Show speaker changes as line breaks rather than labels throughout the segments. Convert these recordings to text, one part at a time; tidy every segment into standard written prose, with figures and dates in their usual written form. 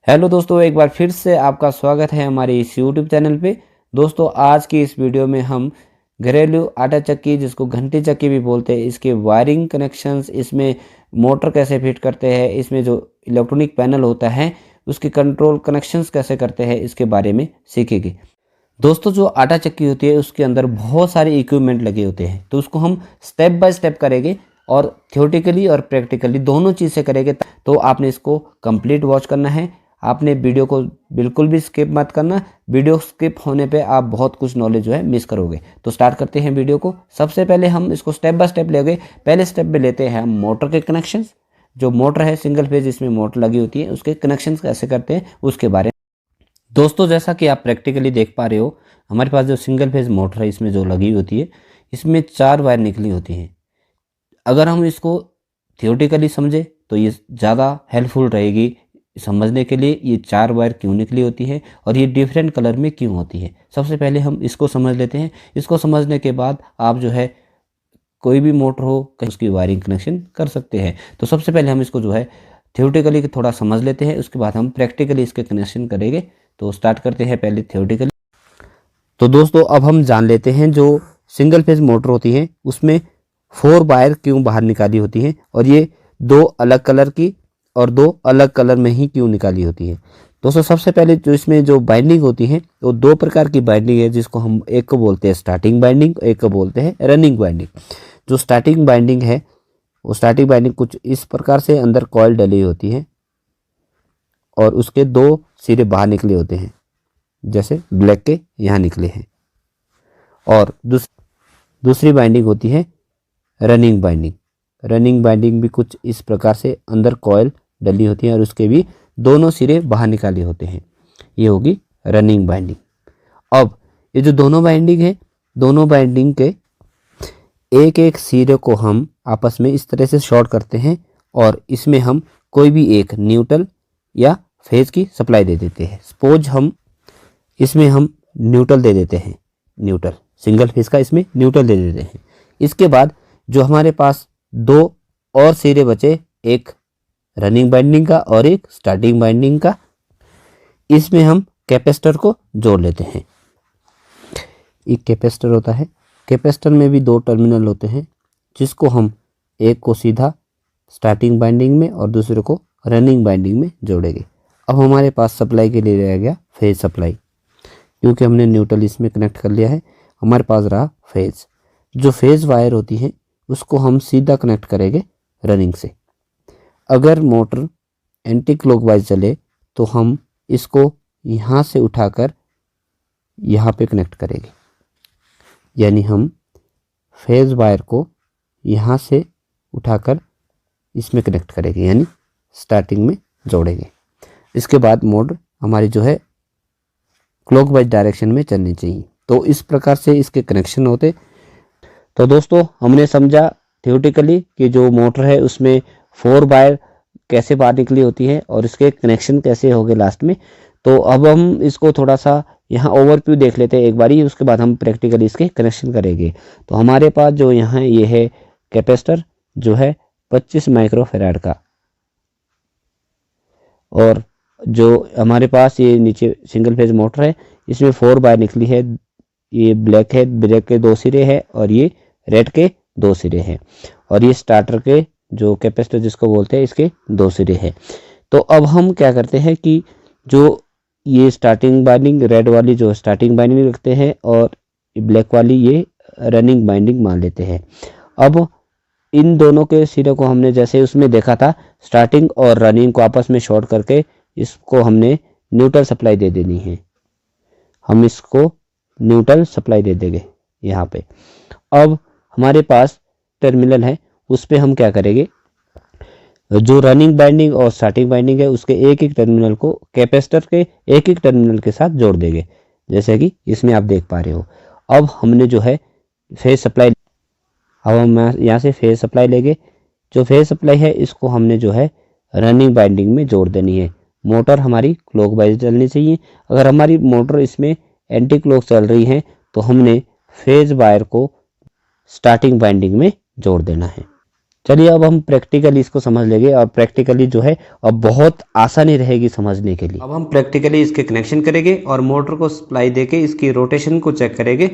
Hello दोस्तों, एक बार फिर से आपका स्वागत है हमारे इस यूट्यूब चैनल पे। दोस्तों, आज की इस वीडियो में हम घरेलू आटा चक्की, जिसको घंटी चक्की भी बोलते हैं, इसके वायरिंग कनेक्शंस, इसमें मोटर कैसे फिट करते हैं, इसमें जो इलेक्ट्रॉनिक पैनल होता है उसके कंट्रोल कनेक्शंस कैसे करते हैं, इसके बारे में सीखेंगे। दोस्तों, जो आटा चक्की होती है उसके अंदर बहुत सारे इक्विपमेंट लगे होते हैं, तो उसको हम स्टेप बाय स्टेप करेंगे और थियोरेटिकली और प्रैक्टिकली दोनों चीज़ से करेंगे। तो आपने इसको कंप्लीट वॉच करना है। आपने वीडियो को बिल्कुल भी स्किप मत करना। वीडियो स्किप होने पे आप बहुत कुछ नॉलेज जो है मिस करोगे। तो स्टार्ट करते हैं वीडियो को। सबसे पहले हम इसको स्टेप बाय स्टेप लेंगे। पहले स्टेप में लेते हैं हम मोटर के कनेक्शंस। जो मोटर है सिंगल फेज, इसमें मोटर लगी होती है, उसके कनेक्शंस कैसे करते हैं उसके बारे में। दोस्तों, जैसा कि आप प्रैक्टिकली देख पा रहे हो, हमारे पास जो सिंगल फेज मोटर है इसमें जो लगी होती है, इसमें 4 वायर निकली होती हैं। अगर हम इसको थियोरेटिकली समझे तो ये ज़्यादा हेल्पफुल रहेगी समझने के लिए, ये 4 वायर क्यों निकली होती है और ये डिफरेंट कलर में क्यों होती है। सबसे पहले हम इसको समझ लेते हैं। इसको समझने के बाद आप जो है कोई भी मोटर हो उसकी वायरिंग कनेक्शन कर सकते हैं। तो सबसे पहले हम इसको जो है थियोरेटिकली थोड़ा समझ लेते हैं, उसके बाद हम प्रैक्टिकली इसके कनेक्शन करेंगे। तो स्टार्ट करते हैं पहले थियोरेटिकली। तो दोस्तों, अब हम जान लेते हैं जो सिंगल फेज मोटर होती है उसमें 4 वायर क्यों बाहर निकाली होती हैं और ये 2 अलग कलर की और 2 अलग कलर में ही क्यों निकाली होती है। दोस्तों, सबसे पहले जो इसमें जो बाइंडिंग होती है वो 2 प्रकार की बाइंडिंग है, जिसको हम एक को बोलते हैं स्टार्टिंग बाइंडिंग, एक को बोलते हैं रनिंग बाइंडिंग। जो स्टार्टिंग बाइंडिंग है वो स्टार्टिंग बाइंडिंग कुछ इस प्रकार से अंदर कॉइल डली होती है और उसके 2 सिरे बाहर निकले होते हैं, जैसे ब्लैक के यहाँ निकले हैं। और दूसरी बाइंडिंग होती है रनिंग बाइंडिंग। रनिंग बाइंडिंग भी कुछ इस प्रकार से अंदर कॉइल डली होती है और उसके भी दोनों सिरे बाहर निकाले होते हैं। ये होगी रनिंग बाइंडिंग। अब ये जो दोनों बाइंडिंग है, दोनों बाइंडिंग के एक एक सिरे को हम आपस में इस तरह से शॉर्ट करते हैं और इसमें हम कोई भी एक न्यूट्रल या फेज की सप्लाई दे देते हैं। सपोज हम इसमें हम न्यूट्रल दे देते हैं, न्यूट्रल सिंगल फेज का इसमें न्यूट्रल दे देते हैं। इसके बाद जो हमारे पास 2 और सिरे बचे, एक रनिंग बाइंडिंग का और एक स्टार्टिंग बाइंडिंग का, इसमें हम कैपेसिटर को जोड़ लेते हैं। एक कैपेसिटर होता है, कैपेसिटर में भी 2 टर्मिनल होते हैं, जिसको हम एक को सीधा स्टार्टिंग बाइंडिंग में और दूसरे को रनिंग बाइंडिंग में जोड़ेंगे। अब हमारे पास सप्लाई के लिए रह गया फेज सप्लाई, क्योंकि हमने न्यूट्रल इसमें कनेक्ट कर लिया है, हमारे पास रहा फेज। जो फेज वायर होती है उसको हम सीधा कनेक्ट करेंगे रनिंग से। अगर मोटर एंटी क्लॉकवाइज चले तो हम इसको यहाँ से उठाकर यहाँ पे कनेक्ट करेंगे, यानी हम फेज वायर को यहाँ से उठाकर इसमें कनेक्ट करेंगे, यानी स्टार्टिंग में जोड़ेंगे। इसके बाद मोटर हमारी जो है क्लॉकवाइज डायरेक्शन में चलनी चाहिए। तो इस प्रकार से इसके कनेक्शन होते। तो दोस्तों, हमने समझा थियोरेटिकली कि जो मोटर है उसमें 4 वायर कैसे बाहर निकली होती है और इसके कनेक्शन कैसे हो गए लास्ट में। तो अब हम इसको थोड़ा सा यहाँ ओवरव्यू देख लेते हैं एक बारी, उसके बाद हम प्रैक्टिकली इसके कनेक्शन करेंगे। तो हमारे पास जो यहाँ ये है कैपेसिटर, जो है 25 माइक्रोफैराड का, और जो हमारे पास ये नीचे सिंगल फेज मोटर है इसमें 4 वायर निकली है। ये ब्लैक है, ब्लैक के 2 सिरे हैं और ये रेड के 2 सिरे हैं, और ये स्टार्टर के जो कैपेसिटर जिसको बोलते हैं इसके 2 सिरे हैं। तो अब हम क्या करते हैं कि जो ये स्टार्टिंग बाइंडिंग रेड वाली जो स्टार्टिंग बाइंडिंग रखते हैं और ब्लैक वाली ये रनिंग बाइंडिंग मान लेते हैं। अब इन दोनों के सिरे को हमने जैसे उसमें देखा था, स्टार्टिंग और रनिंग को आपस में शॉर्ट करके इसको हमने न्यूट्रल सप्लाई दे देनी है। हम इसको न्यूट्रल सप्लाई दे देंगे यहाँ पे। अब हमारे पास टर्मिनल है, उस पे हम क्या करेंगे, जो रनिंग बाइंडिंग और स्टार्टिंग बाइंडिंग है उसके एक एक टर्मिनल को कैपेसिटर के एक एक टर्मिनल के साथ जोड़ देंगे, जैसे कि इसमें आप देख पा रहे हो। अब हमने जो है फेज सप्लाई, अब हम यहाँ से फेज सप्लाई लेंगे। जो फेज सप्लाई है इसको हमने जो है रनिंग बाइंडिंग में जोड़ देनी है। मोटर हमारी क्लॉकवाइज चलनी चाहिए। अगर हमारी मोटर इसमें एंटी क्लॉक चल रही है तो हमने फेज वायर को स्टार्टिंग बाइंडिंग में जोड़ देना है। चलिए अब हम प्रैक्टिकली इसको समझ लेंगे और प्रैक्टिकली जो है अब बहुत आसानी रहेगी समझने के लिए। अब हम प्रैक्टिकली इसके कनेक्शन करेंगे और मोटर को सप्लाई देके इसकी रोटेशन को चेक करेंगे।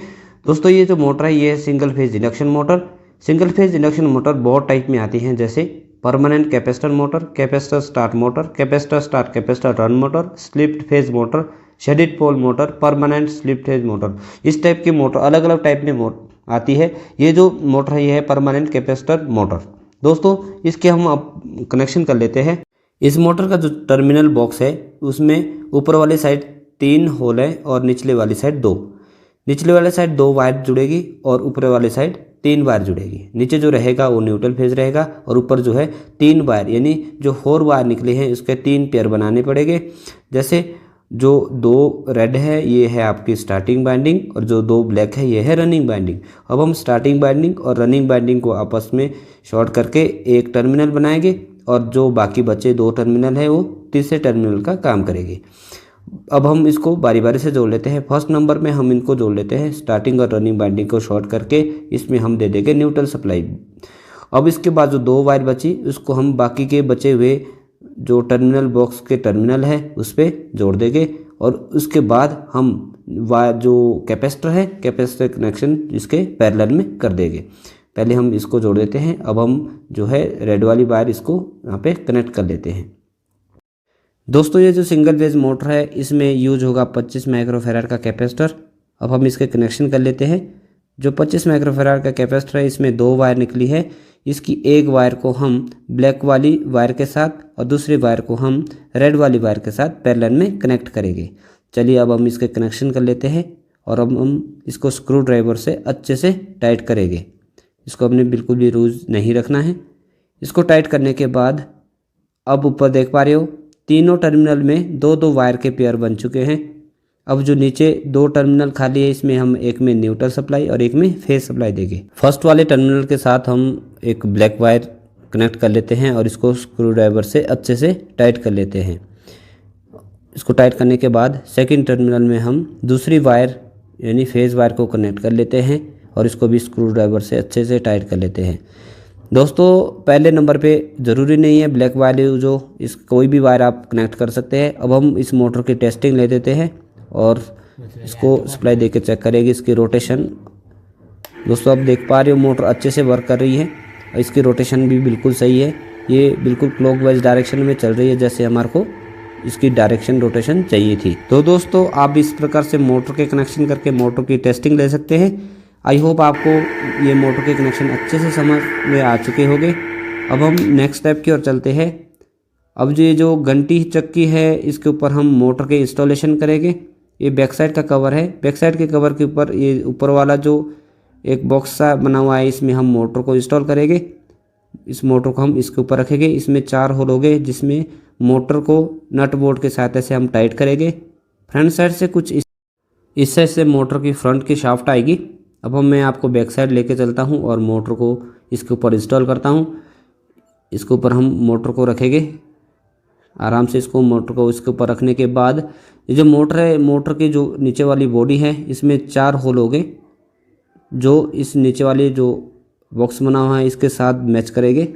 दोस्तों ये जो मोटर है ये है single phase induction motor. Single phase induction motor बहुत टाइप में आती हैं, जैसे permanent capacitor motor, capacitor start motor, capacitor start capacitor run motor, slipped phase motor, shaded pole motor, permanent slip phase motor. इस type की motor अलग अलग type में आती है। ये जो मोटर है ये है परमानेंट कैपेसिटर मोटर। दोस्तों इसके हम अब कनेक्शन कर लेते हैं। इस मोटर का जो टर्मिनल बॉक्स है उसमें ऊपर वाली साइड 3 होल है और निचले वाली साइड 2। निचले वाले साइड 2 वायर जुड़ेगी और ऊपर वाले साइड 3 वायर जुड़ेगी। नीचे जो रहेगा वो न्यूट्रल फेज रहेगा और ऊपर जो है 3 वायर, यानी जो 4 वायर निकले हैं उसके 3 पेयर बनाने पड़ेंगे। जैसे जो 2 रेड है ये है आपकी स्टार्टिंग बाइंडिंग और जो 2 ब्लैक है ये है रनिंग बाइंडिंग। अब हम स्टार्टिंग बाइंडिंग और रनिंग बाइंडिंग को आपस में शॉर्ट करके एक टर्मिनल बनाएंगे और जो बाकी बचे 2 टर्मिनल है वो तीसरे टर्मिनल का काम करेंगे। अब हम इसको बारी बारी से जोड़ लेते हैं। फर्स्ट नंबर में हम इनको जोड़ लेते हैं, स्टार्टिंग और रनिंग बाइंडिंग को शॉर्ट करके इसमें हम दे देंगे न्यूट्रल सप्लाई। अब इसके बाद जो 2 वायर बची उसको हम बाकी के बचे हुए जो टर्मिनल बॉक्स के टर्मिनल है उस पर जोड़ देंगे और उसके बाद हम वायर जो कैपेसिटर है कैपेसिटर कनेक्शन इसके पैरेलल में कर देंगे। पहले हम इसको जोड़ देते हैं। अब हम जो है रेड वाली वायर इसको यहाँ पे कनेक्ट कर लेते हैं। दोस्तों ये जो सिंगल फेज मोटर है इसमें यूज होगा 25 माइक्रोफैराड का कैपेसिटर। अब हम इसके कनेक्शन कर लेते हैं। जो 25 माइक्रोफैराड का कैपेसिटर है इसमें 2 वायर निकली है। इसकी एक वायर को हम ब्लैक वाली वायर के साथ और दूसरी वायर को हम रेड वाली वायर के साथ पैरेलल में कनेक्ट करेंगे। चलिए अब हम इसके कनेक्शन कर लेते हैं और अब हम इसको स्क्रू ड्राइवर से अच्छे से टाइट करेंगे। इसको अपने बिल्कुल भी लूज नहीं रखना है। इसको टाइट करने के बाद अब ऊपर देख पा रहे हो तीनों टर्मिनल में 2-2 वायर के पेयर बन चुके हैं। अब जो नीचे 2 टर्मिनल खाली है इसमें हम एक में न्यूट्रल सप्लाई और एक में फेज सप्लाई देंगे। फर्स्ट वाले टर्मिनल के साथ हम एक ब्लैक वायर कनेक्ट कर लेते हैं और इसको स्क्रू ड्राइवर से अच्छे से टाइट कर लेते हैं। इसको टाइट करने के बाद सेकंड टर्मिनल में हम दूसरी वायर यानी फेज वायर को कनेक्ट कर लेते हैं और इसको भी स्क्रू ड्राइवर से अच्छे से टाइट कर लेते हैं। दोस्तों पहले नंबर पे ज़रूरी नहीं है ब्लैक वायर, जो इस कोई भी वायर आप कनेक्ट कर सकते हैं। अब हम इस मोटर की टेस्टिंग ले देते हैं और इसको सप्लाई देके चेक करेंगे इसकी रोटेशन। दोस्तों आप देख पा रहे हो मोटर अच्छे से वर्क कर रही है और इसकी रोटेशन भी बिल्कुल सही है। ये बिल्कुल क्लॉकवाइज डायरेक्शन में चल रही है जैसे हमारे को इसकी डायरेक्शन रोटेशन चाहिए थी। तो दोस्तों आप इस प्रकार से मोटर के कनेक्शन करके मोटर की टेस्टिंग ले सकते हैं। आई होप आपको ये मोटर के कनेक्शन अच्छे से समझ में आ चुके होंगे। अब हम नेक्स्ट स्टेप की ओर चलते हैं। अब ये जो घंटी चक्की है इसके ऊपर हम मोटर के इंस्टॉलेशन करेंगे। ये बैक साइड का कवर है। बैक साइड के कवर के ऊपर ये ऊपर वाला जो एक बॉक्स सा बना हुआ है इसमें हम मोटर को इंस्टॉल करेंगे। इस मोटर को हम इसके ऊपर रखेंगे। इसमें 4 होल होंगे जिसमें मोटर को नट बोल्ट के सहायता से हम टाइट करेंगे। फ्रंट साइड से कुछ इस साइड से मोटर की फ्रंट की शाफ्ट आएगी। अब मैं आपको बैक साइड लेके चलता हूं और मोटर को इसके ऊपर इंस्टॉल करता हूं। इसके ऊपर हम मोटर को रखेंगे आराम से। इसको मोटर को इसके ऊपर रखने के बाद ये जो मोटर है मोटर की जो नीचे वाली बॉडी है इसमें 4 होल हो गए जो इस नीचे वाली जो बॉक्स बना हुआ है इसके साथ मैच करेंगे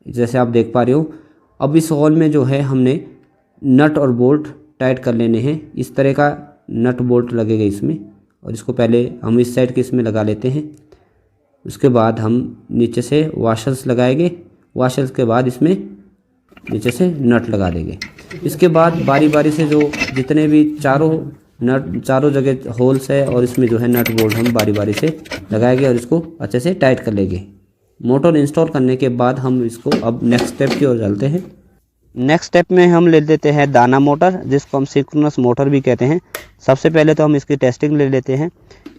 जैसे आप देख पा रहे हो। अब इस होल में जो है हमने नट और बोल्ट टाइट कर लेने हैं। इस तरह का नट बोल्ट लगेगा इसमें और इसको पहले हम इस साइड के इसमें लगा लेते हैं। उसके बाद हम नीचे से वाशर्स लगाएंगे। वाशर्स के बाद इसमें नीचे से नट लगा देंगे। इसके बाद बारी बारी से जो जितने भी चारों जगह होल्स है और इसमें जो है नट बोल्ट हम बारी बारी से लगाएंगे और इसको अच्छे से टाइट कर लेंगे। मोटर इंस्टॉल करने के बाद हम इसको अब नेक्स्ट स्टेप की ओर चलते हैं। नेक्स्ट स्टेप में हम ले लेते हैं दाना मोटर जिसको हम सिंक्रोनस मोटर भी कहते हैं। सबसे पहले तो हम इसकी टेस्टिंग ले लेते हैं।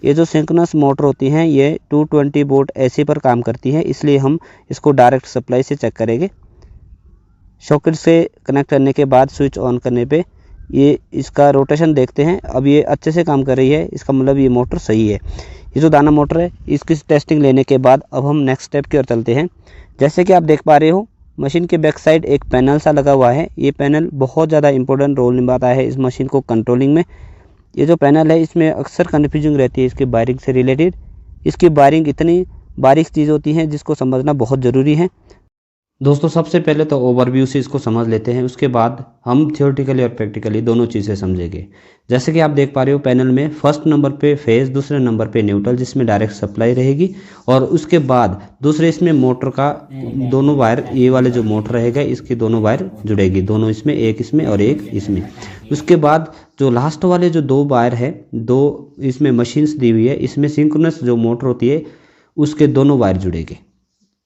ये जो सिंक्रोनस मोटर होती हैं ये 220 वोल्ट AC पर काम करती है, इसलिए हम इसको डायरेक्ट सप्लाई से चेक करेंगे। सॉकेट से कनेक्ट करने के बाद स्विच ऑन करने पे ये इसका रोटेशन देखते हैं। अब ये अच्छे से काम कर रही है, इसका मतलब ये मोटर सही है। ये जो दाना मोटर है इसकी टेस्टिंग लेने के बाद अब हम नेक्स्ट स्टेप की ओर चलते हैं। जैसे कि आप देख पा रहे हो मशीन के बैक साइड एक पैनल सा लगा हुआ है। ये पैनल बहुत ज़्यादा इंपॉर्टेंट रोल निभाता है इस मशीन को कंट्रोलिंग में। ये जो पैनल है इसमें अक्सर कन्फ्यूजिंग रहती है इसकी वायरिंग से रिलेटेड। इसकी वायरिंग इतनी बारीक चीज़ होती है जिसको समझना बहुत ज़रूरी है। दोस्तों सबसे पहले तो ओवरव्यू से इसको समझ लेते हैं, उसके बाद हम थियोरेटिकली और प्रैक्टिकली दोनों चीज़ें समझेंगे। जैसे कि आप देख पा रहे हो पैनल में फर्स्ट नंबर पे फेज, दूसरे नंबर पे न्यूट्रल जिसमें डायरेक्ट सप्लाई रहेगी, और उसके बाद दूसरे इसमें मोटर का दोनों वायर, ये वाले जो मोटर रहेगा इसकी दोनों वायर जुड़ेगी, दोनों इसमें, एक इसमें और एक इसमें। उसके बाद जो लास्ट वाले जो दो वायर है, दो इसमें मशीन्स दी हुई है, इसमें सिंक्रोनस जो मोटर होती है उसके दोनों वायर जुड़ेंगे।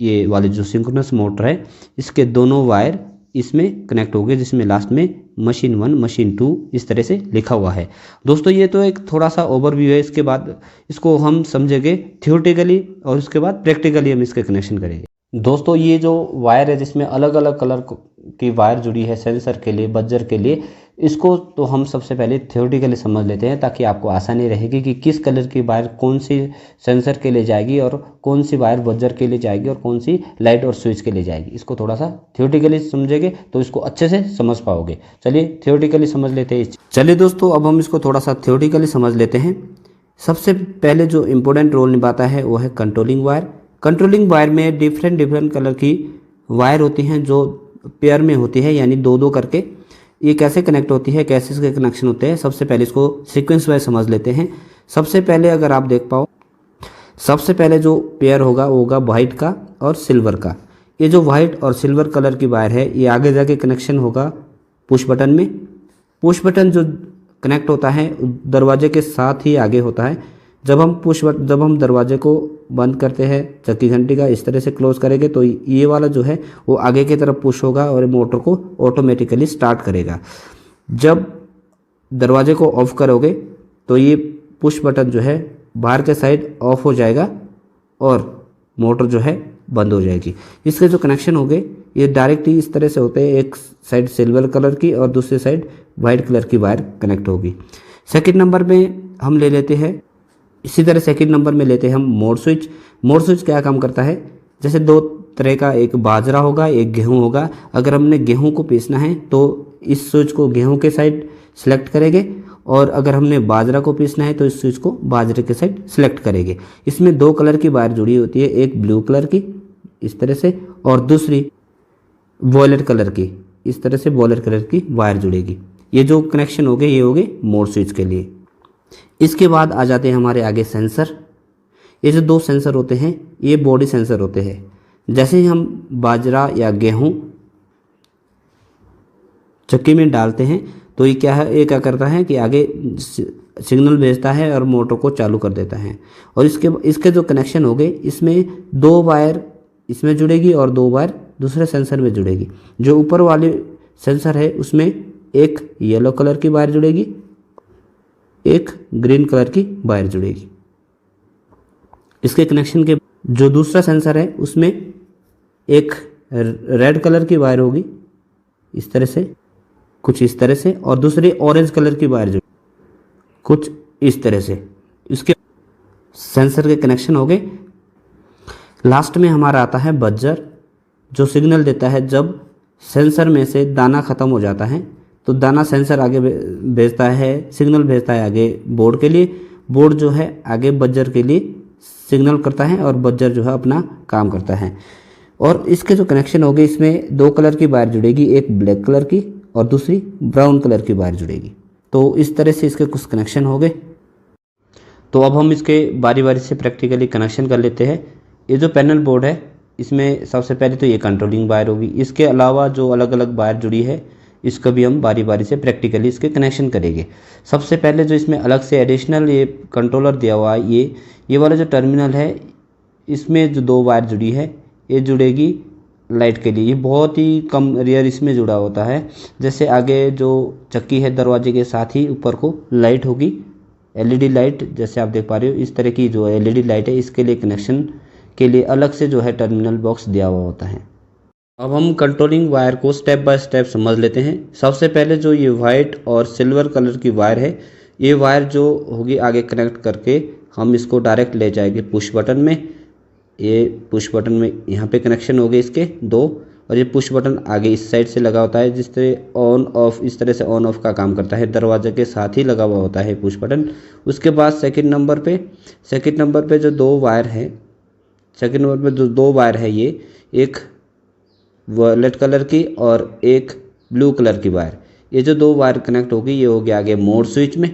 ये वाले जो सिंक्रोनस मोटर है इसके दोनों वायर इसमें कनेक्ट हो गए, जिसमें लास्ट में मशीन 1 मशीन 2 इस तरह से लिखा हुआ है। दोस्तों ये तो एक थोड़ा सा ओवरव्यू है, इसके बाद इसको हम समझेंगे थियोरेटिकली और उसके बाद प्रैक्टिकली हम इसके कनेक्शन करेंगे। दोस्तों ये जो वायर है जिसमें अलग अलग कलर की वायर जुड़ी है सेंसर के लिए, बजर के लिए, इसको तो हम सबसे पहले थियोरेटिकली समझ लेते हैं ताकि आपको आसानी रहेगी कि किस कलर की वायर कौन सी सेंसर के लिए जाएगी और कौन सी वायर बजर के लिए जाएगी और कौन सी लाइट और स्विच के लिए जाएगी। इसको थोड़ा सा थियोरेटिकली समझेंगे तो इसको अच्छे से समझ पाओगे। चलिए थियोरेटिकली समझ लेते हैं। चलिए दोस्तों अब हम इसको थोड़ा सा थियोरेटिकली समझ लेते हैं। सबसे पहले जो इम्पोर्टेंट रोल निभाता है वो है कंट्रोलिंग वायर। कंट्रोलिंग वायर में डिफरेंट कलर की वायर होती हैं जो पेयर में होती है, यानी दो दो करके। ये कैसे कनेक्ट होती है, कैसे इसके कनेक्शन होते हैं, सबसे पहले इसको सीक्वेंस वाइज समझ लेते हैं। सबसे पहले अगर आप देख पाओ, सबसे पहले जो पेयर होगा वो होगा वाइट का और सिल्वर का। ये जो वाइट और सिल्वर कलर की वायर है ये आगे जाके कनेक्शन होगा पुश बटन में। पुश बटन जो कनेक्ट होता है दरवाजे के साथ ही आगे होता है। जब हम दरवाजे को बंद करते हैं, चक्की घंटी का इस तरह से क्लोज करेंगे तो ये वाला जो है वो आगे की तरफ पुश होगा और मोटर को ऑटोमेटिकली स्टार्ट करेगा। जब दरवाजे को ऑफ करोगे तो ये पुश बटन जो है बाहर के साइड ऑफ हो जाएगा और मोटर जो है बंद हो जाएगी। इसके जो कनेक्शन हो गए ये डायरेक्ट ही इस तरह से होते हैं, एक साइड सिल्वर कलर की और दूसरी साइड वाइट कलर की वायर कनेक्ट होगी। सेकंड नंबर में हम ले लेते हैं, इसी तरह सेकंड नंबर में लेते हैं हम मोड स्विच। मोड स्विच क्या काम करता है, जैसे दो तरह का, एक बाजरा होगा एक गेहूं होगा। अगर हमने गेहूं को पीसना है तो इस स्विच को गेहूं के साइड सेलेक्ट करेंगे, और अगर हमने बाजरा को पीसना है तो इस स्विच को बाजरे के साइड सेलेक्ट करेंगे। इसमें दो कलर की वायर जुड़ी होती है, एक ब्लू कलर की इस तरह से और दूसरी वॉयलेट कलर की, इस तरह से वॉयलेट कलर की वायर जुड़ेगी। ये जो कनेक्शन हो गए ये हो गए मोड स्विच के लिए। इसके बाद आ जाते हैं हमारे आगे सेंसर। ये जो दो सेंसर होते हैं ये बॉडी सेंसर होते हैं। जैसे ही हम बाजरा या गेहूं चक्की में डालते हैं तो ये क्या करता है कि आगे सिग्नल भेजता है और मोटर को चालू कर देता है। और इसके जो कनेक्शन हो गए इसमें दो वायर इसमें जुड़ेगी और दो वायर दूसरे सेंसर में जुड़ेगी। जो ऊपर वाले सेंसर है उसमें एक येलो कलर की वायर जुड़ेगी, एक ग्रीन कलर की वायर जुड़ेगी। इसके कनेक्शन के जो दूसरा सेंसर है उसमें एक रेड कलर की वायर होगी इस तरह से, कुछ इस तरह से, और दूसरी ऑरेंज कलर की वायर जुड़ेगी कुछ इस तरह से। इसके सेंसर के कनेक्शन हो गए। लास्ट में हमारा आता है बजर, जो सिग्नल देता है जब सेंसर में से दाना ख़त्म हो जाता है तो दाना सेंसर आगे भेजता है, सिग्नल भेजता है आगे बोर्ड के लिए, बोर्ड जो है आगे बजर के लिए सिग्नल करता है और बजर जो है अपना काम करता है। और इसके जो कनेक्शन हो गए इसमें दो कलर की वायर जुड़ेगी, एक ब्लैक कलर की और दूसरी ब्राउन कलर की वायर जुड़ेगी। तो इस तरह से इसके कुछ कनेक्शन हो गए। तो अब हम इसके बारी बारी से प्रैक्टिकली कनेक्शन कर लेते हैं। ये जो पैनल बोर्ड है इसमें सबसे पहले तो ये कंट्रोलिंग वायर होगी, इसके अलावा जो अलग अलग वायर जुड़ी है इसका भी हम बारी बारी से प्रैक्टिकली इसके कनेक्शन करेंगे। सबसे पहले जो इसमें अलग से एडिशनल ये कंट्रोलर दिया हुआ है, ये वाला जो टर्मिनल है इसमें जो दो वायर जुड़ी है ये जुड़ेगी लाइट के लिए। ये बहुत ही कम रेयर इसमें जुड़ा होता है। जैसे आगे जो चक्की है दरवाजे के साथ ही ऊपर को लाइट होगी, एलईडी लाइट, जैसे आप देख पा रहे हो इस तरह की जो एलईडी लाइट है इसके लिए कनेक्शन के लिए अलग से जो है टर्मिनल बॉक्स दिया हुआ होता है। अब हम कंट्रोलिंग वायर को स्टेप बाय स्टेप समझ लेते हैं। सबसे पहले जो ये वाइट और सिल्वर कलर की वायर है, ये वायर जो होगी आगे कनेक्ट करके हम इसको डायरेक्ट ले जाएंगे पुश बटन में। ये पुश बटन में यहाँ पे कनेक्शन हो गए इसके दो, और ये पुश बटन आगे इस साइड से लगा होता है जिस तरह ऑन ऑफ, इस तरह से ऑन ऑफ का काम करता है। दरवाजे के साथ ही लगा हुआ होता है पुश बटन। उसके बाद सेकंड नंबर पे जो दो वायर है, सेकंड नंबर पे जो दो वायर है ये एक वॉयलेट कलर की और एक ब्लू कलर की वायर। ये जो दो वायर कनेक्ट होगी ये होगी आगे मोड स्विच में,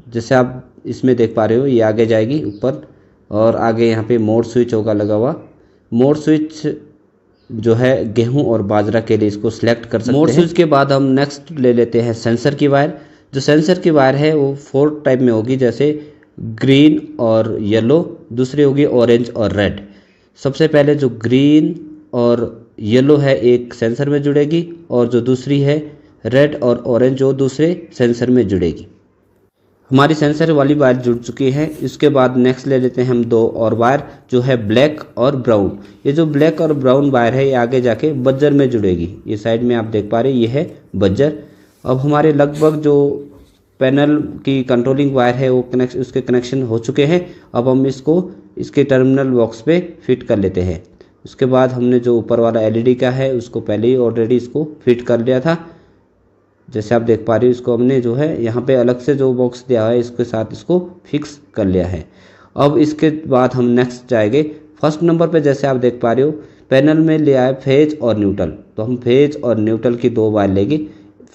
जैसे आप इसमें देख पा रहे हो ये आगे जाएगी ऊपर, और आगे यहाँ पे मोड स्विच होगा लगा हुआ। मोड स्विच जो है गेहूं और बाजरा के लिए इसको सिलेक्ट कर सकते हैं। मोड स्विच के बाद हम नेक्स्ट ले लेते हैं सेंसर की वायर। जो सेंसर की वायर है वो 4 टाइप में होगी, जैसे ग्रीन और येलो, दूसरी होगी ऑरेंज और रेड। सबसे पहले जो ग्रीन और येलो है एक सेंसर में जुड़ेगी, और जो दूसरी है रेड और ऑरेंज जो दूसरे सेंसर में जुड़ेगी। हमारी सेंसर वाली वायर जुड़ चुकी है। इसके बाद नेक्स्ट ले लेते हैं हम 2 और वायर, जो है ब्लैक और ब्राउन। ये जो ब्लैक और ब्राउन वायर है ये आगे जाके बजर में जुड़ेगी। ये साइड में आप देख पा रहे ये है बजर। अब हमारे लगभग जो पैनल की कंट्रोलिंग वायर है वो उसके कनेक्शन हो चुके हैं। अब हम इसको इसके टर्मिनल बॉक्स पे फिट कर लेते हैं। उसके बाद हमने जो ऊपर वाला एलईडी का है उसको पहले ही ऑलरेडी इसको फिट कर लिया था, जैसे आप देख पा रहे हो। इसको हमने जो है यहाँ पे अलग से जो बॉक्स दिया है इसके साथ इसको फिक्स कर लिया है। अब इसके बाद हम नेक्स्ट जाएंगे फर्स्ट नंबर पे। जैसे आप देख पा रहे हो पैनल में लिया है फेज और न्यूट्रल, तो हम फेज और न्यूट्रल की 2 वायर लेंगे।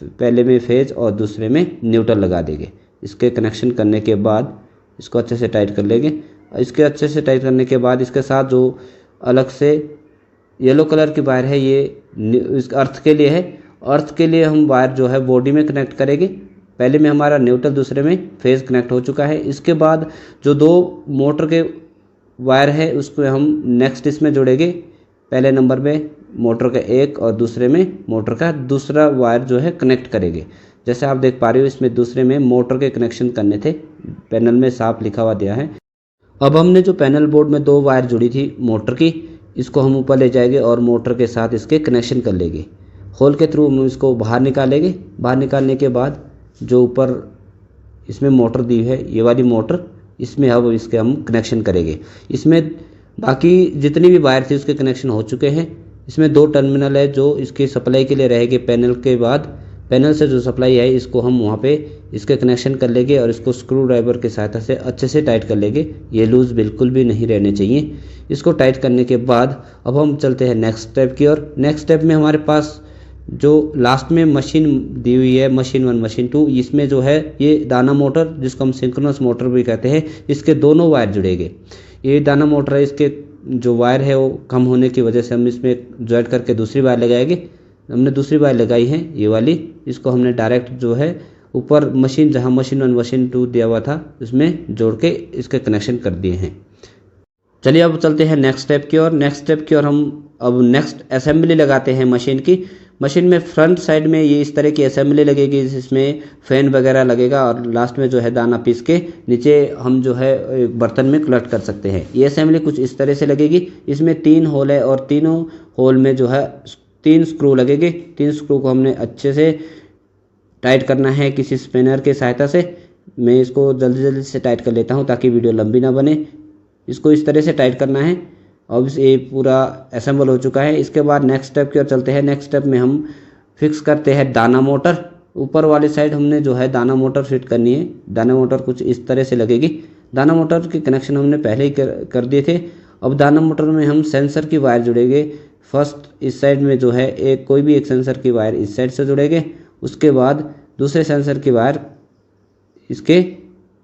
पहले में फेज और दूसरे में न्यूट्रल लगा देंगे। इसके कनेक्शन करने के बाद इसको अच्छे से टाइट कर लेंगे। इसके अच्छे से टाइट करने के बाद इसके साथ जो अलग से येलो कलर की वायर है ये इस अर्थ के लिए है। अर्थ के लिए हम वायर जो है बॉडी में कनेक्ट करेंगे। पहले में हमारा न्यूट्रल, दूसरे में फेज कनेक्ट हो चुका है। इसके बाद जो 2 मोटर के वायर है उसको हम नेक्स्ट इसमें जोड़ेंगे। पहले नंबर में मोटर का एक और दूसरे में मोटर का दूसरा वायर जो है कनेक्ट करेंगे। जैसे आप देख पा रहे हो इसमें दूसरे में मोटर के कनेक्शन करने थे, पैनल में साफ लिखा हुआ दिया है। अब हमने जो पैनल बोर्ड में 2 वायर जुड़ी थी मोटर की, इसको हम ऊपर ले जाएंगे और मोटर के साथ इसके कनेक्शन कर लेंगे। होल के थ्रू हम इसको बाहर निकालेंगे। बाहर निकालने के बाद जो ऊपर इसमें मोटर दी है ये वाली मोटर, इसमें अब इसके हम कनेक्शन करेंगे। इसमें बाकी जितनी भी वायर थी उसके कनेक्शन हो चुके हैं। इसमें 2 टर्मिनल है जो इसकी सप्लाई के लिए रहेंगे। पैनल के बाद पैनल से जो सप्लाई है इसको हम वहाँ पे इसके कनेक्शन कर लेंगे और इसको स्क्रू ड्राइवर की सहायता से अच्छे से टाइट कर लेंगे। ये लूज़ बिल्कुल भी नहीं रहने चाहिए। इसको टाइट करने के बाद अब हम चलते हैं नेक्स्ट स्टेप की ओर। नेक्स्ट स्टेप में हमारे पास जो लास्ट में मशीन दी हुई है, मशीन 1 मशीन 2, इसमें जो है ये दाना मोटर जिसको हम सिंक्रोनस मोटर भी कहते हैं, इसके दोनों वायर जुड़ेंगे। ये दाना मोटर है, इसके जो वायर है वो कम होने की वजह से हम इसमें जॉइंट करके दूसरी वायर लगाएंगे। हमने दूसरी वायर लगाई है ये वाली, इसको हमने डायरेक्ट जो है ऊपर मशीन जहाँ मशीन 1 मशीन 2 दिया हुआ था उसमें जोड़ के इसके कनेक्शन कर दिए हैं। चलिए अब चलते हैं नेक्स्ट स्टेप की ओर। नेक्स्ट स्टेप की ओर हम अब नेक्स्ट असेंबली लगाते हैं मशीन की। मशीन में फ्रंट साइड में ये इस तरह की असेंबली लगेगी जिसमें फैन वगैरह लगेगा और लास्ट में जो है दाना पीस के नीचे हम जो है एक बर्तन में कलेक्ट कर सकते हैं। ये असेंबली कुछ इस तरह से लगेगी। इसमें 3 होल है और तीनों होल में जो है 3 स्क्रू लगेंगे। 3 स्क्रू को हमने अच्छे से टाइट करना है किसी स्पिनर के सहायता से। मैं इसको जल्दी जल्दी से टाइट कर लेता हूँ ताकि वीडियो लंबी ना बने। इसको इस तरह से टाइट करना है। अब ये पूरा असेंबल हो चुका है। इसके बाद नेक्स्ट स्टेप की ओर चलते हैं। नेक्स्ट स्टेप में हम फिक्स करते हैं दाना मोटर। ऊपर वाली साइड हमने जो है दाना मोटर फिट करनी है। दाना मोटर कुछ इस तरह से लगेगी। दाना मोटर के कनेक्शन हमने पहले ही कर दिए थे। अब दाना मोटर में हम सेंसर की वायर जुड़ेंगे। फर्स्ट इस साइड में जो है कोई भी एक सेंसर की वायर इस साइड से जुड़ेंगे। उसके बाद दूसरे सेंसर की वायर इसके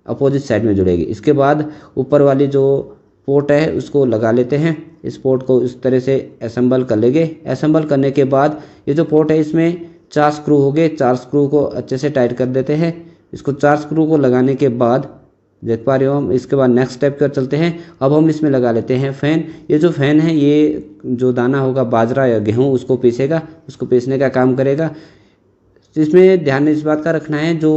अपोजिट साइड में जुड़ेगी। इसके बाद ऊपर वाली जो पोर्ट है उसको लगा लेते हैं। इस पोर्ट को इस तरह से असेंबल कर लेंगे। असेंबल करने के बाद ये जो पोर्ट है इसमें 4 स्क्रू हो गए। 4 स्क्रू को अच्छे से टाइट कर देते हैं। इसको 4 स्क्रू को लगाने के बाद देख पा रहे हो हम। इसके बाद नेक्स्ट स्टेप की ओर चलते हैं। अब हम इसमें लगा लेते हैं फैन। ये जो फैन है ये जो दाना होगा बाजरा या गेहूँ उसको पीसेगा, उसको पीसने का काम करेगा। इसमें ध्यान इस बात का रखना है जो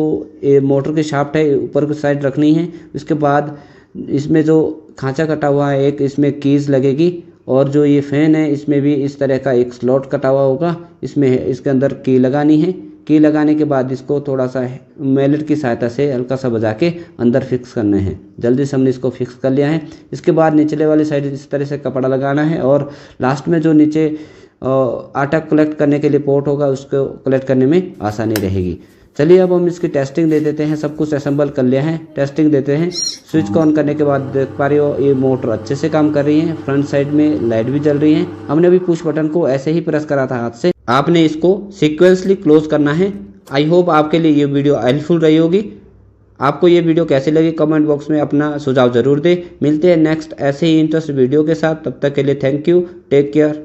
मोटर के शाफ्ट है ऊपर की साइड रखनी है। उसके बाद इसमें जो खांचा कटा हुआ है एक, इसमें कीज लगेगी। और जो ये फैन है इसमें भी इस तरह का एक स्लॉट कटा हुआ होगा, इसमें इसके अंदर की लगानी है। की लगाने के बाद इसको थोड़ा सा मैलेट की सहायता से हल्का सा बजा के अंदर फिक्स करने हैं। जल्दी से हमने इसको फिक्स कर लिया है। इसके बाद निचले वाली साइड इस तरह से कपड़ा लगाना है और लास्ट में जो नीचे आटा कलेक्ट करने के लिए पोर्ट होगा उसको कलेक्ट करने में आसानी रहेगी। चलिए अब हम इसकी टेस्टिंग दे देते हैं। सब कुछ असेंबल कर लिया है, टेस्टिंग देते हैं। स्विच को ऑन करने के बाद देख पा रहे हो ये मोटर अच्छे से काम कर रही है, फ्रंट साइड में लाइट भी जल रही है। हमने अभी पुश बटन को ऐसे ही प्रेस करा था हाथ से, आपने इसको सीक्वेंसली क्लोज करना है। आई होप आपके लिए ये वीडियो हेल्पफुल रही होगी। आपको ये वीडियो कैसी लगी कमेंट बॉक्स में अपना सुझाव जरूर दें। मिलते हैं नेक्स्ट ऐसे ही इंटरेस्ट वीडियो के साथ, तब तक के लिए थैंक यू, टेक केयर।